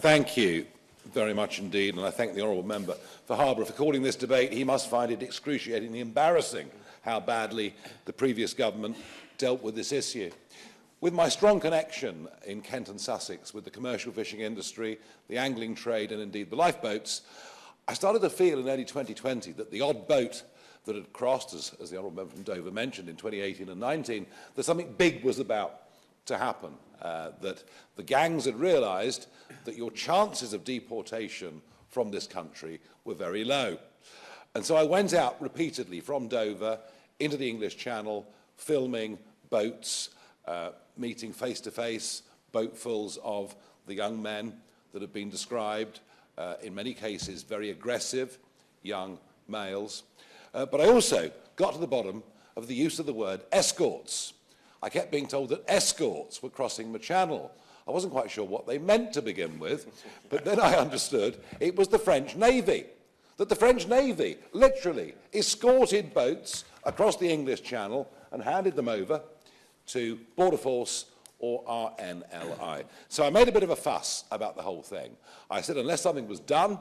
Thank you very much indeed, and I thank the honourable member for Harborough for calling this debate. He must find it excruciatingly embarrassing how badly the previous government dealt with this issue. With my strong connection in Kent and Sussex with the commercial fishing industry, the angling trade and indeed the lifeboats, I started to feel in early 2020 that the odd boat that had crossed, as the honourable member from Dover mentioned, in 2018 and 19, that something big was about to happen, that the gangs had realised that your chances of deportation from this country were very low. And so I went out repeatedly from Dover into the English Channel, filming boats, meeting face-to-face boatfuls of the young men that have been described, in many cases very aggressive young males. But I also got to the bottom of the use of the word escorts. I kept being told that escorts were crossing the Channel. I wasn't quite sure what they meant to begin with, but then I understood it was the French Navy, that the French Navy literally escorted boats across the English Channel and handed them over to Border Force or RNLI. So I made a bit of a fuss about the whole thing. I said unless something was done,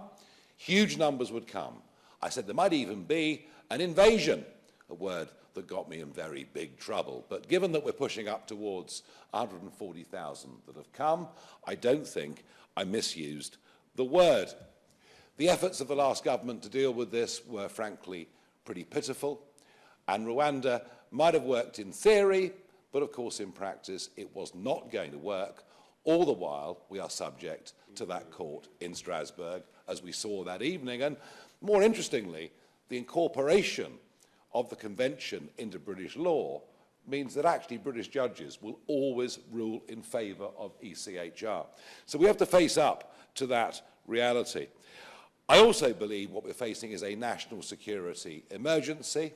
huge numbers would come. I said there might even be an invasion, a word that got me in very big trouble. But given that we're pushing up towards 140,000 that have come, I don't think I misused the word. The efforts of the last government to deal with this were frankly pretty pitiful, and Rwanda might have worked in theory, but of course in practice it was not going to work. All the while we are subject to that court in Strasbourg, as we saw that evening. And more interestingly, the incorporation of the Convention into British law means that actually British judges will always rule in favour of ECHR. So we have to face up to that reality. I also believe what we're facing is a national security emergency.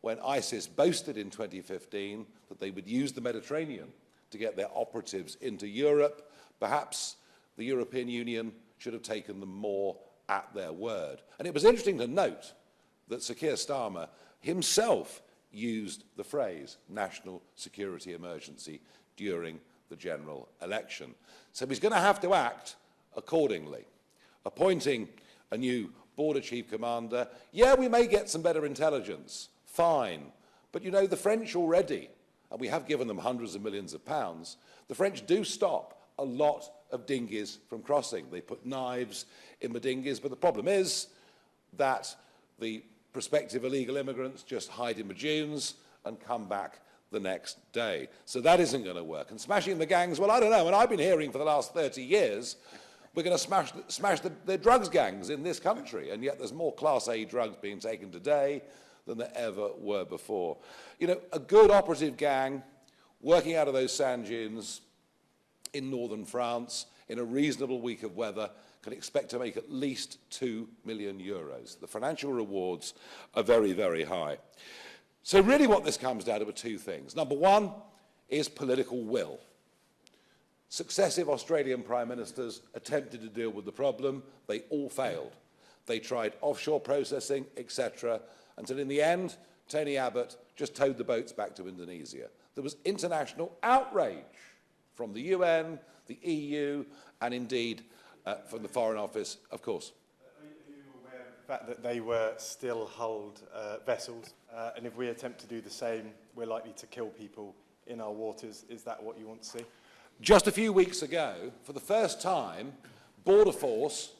When ISIS boasted in 2015 that they would use the Mediterranean to get their operatives into Europe, perhaps the European Union should have taken them more at their word. And it was interesting to note that Sir Keir Starmer himself used the phrase national security emergency during the general election. So he's going to have to act accordingly. Appointing a new border chief commander, yeah, we may get some better intelligence, fine. But you know, the French already, and we have given them hundreds of millions of pounds, the French do stop a lot of dinghies from crossing. They put knives in the dinghies, but the problem is that the prospective illegal immigrants just hide in the dunes and come back the next day. So that isn't going to work. And smashing the gangs, well, I don't know. And I've been hearing for the last 30 years, we're going to smash the drugs gangs in this country. And yet there's more Class A drugs being taken today than there ever were before. You know, a good operative gang working out of those sand dunes in northern France in a reasonable week of weather can expect to make at least €2 million. The financial rewards are very, very high. So really what this comes down to are two things. Number one is political will. Successive Australian prime ministers attempted to deal with the problem. They all failed. They tried offshore processing, etc., until in the end, Tony Abbott just towed the boats back to Indonesia. There was international outrage from the UN, the EU, and indeed from the Foreign Office, of course. Are you aware of the fact that they were still hulled vessels, and if we attempt to do the same, we're likely to kill people in our waters? Is that what you want to see? Just a few weeks ago, for the first time, Border Force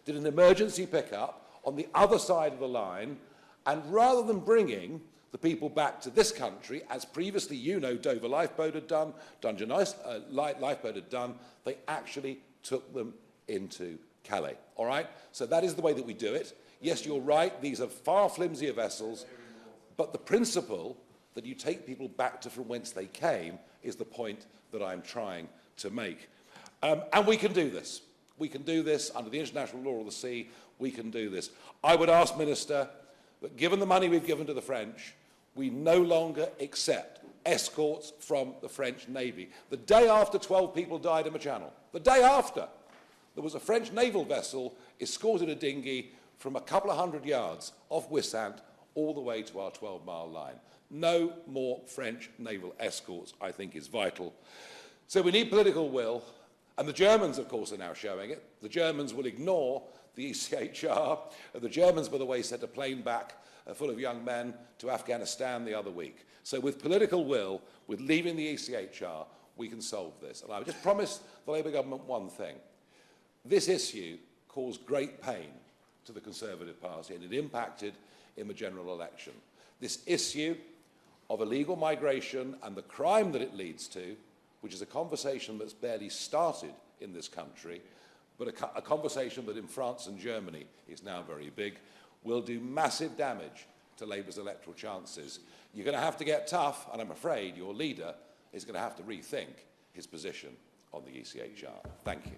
did an emergency pickup on the other side of the line, and rather than bringing the people back to this country, as previously, you know, Dover Lifeboat had done, Dungeon Lifeboat had done, they actually took them into Calais, all right? So that is the way that we do it. Yes, you're right, these are far flimsier vessels, but the principle that you take people back to from whence they came is the point that I'm trying to make. And we can do this. We can do this under the international law of the sea. We can do this. I would ask, Minister, that given the money we've given to the French, we no longer accept escorts from the French Navy. The day after 12 people died in the Channel, the day after, there was a French naval vessel escorted a dinghy from a couple of hundred yards off Wissant all the way to our 12-mile line. No more French naval escorts, I think, is vital. So we need political will, And the Germans, of course, are now showing it. The Germans will ignore the ECHR. The Germans, by the way, sent a plane back full of young men to Afghanistan the other week. So with political will, with leaving the ECHR, we can solve this. And I would just promise the Labour government one thing. This issue caused great pain to the Conservative Party, and it impacted in the general election. This issue of illegal migration and the crime that it leads to, which is a conversation that's barely started in this country, but a conversation that in France and Germany is now very big, will do massive damage to Labour's electoral chances. You're going to have to get tough, and I'm afraid your leader is going to have to rethink his position on the ECHR. Thank you.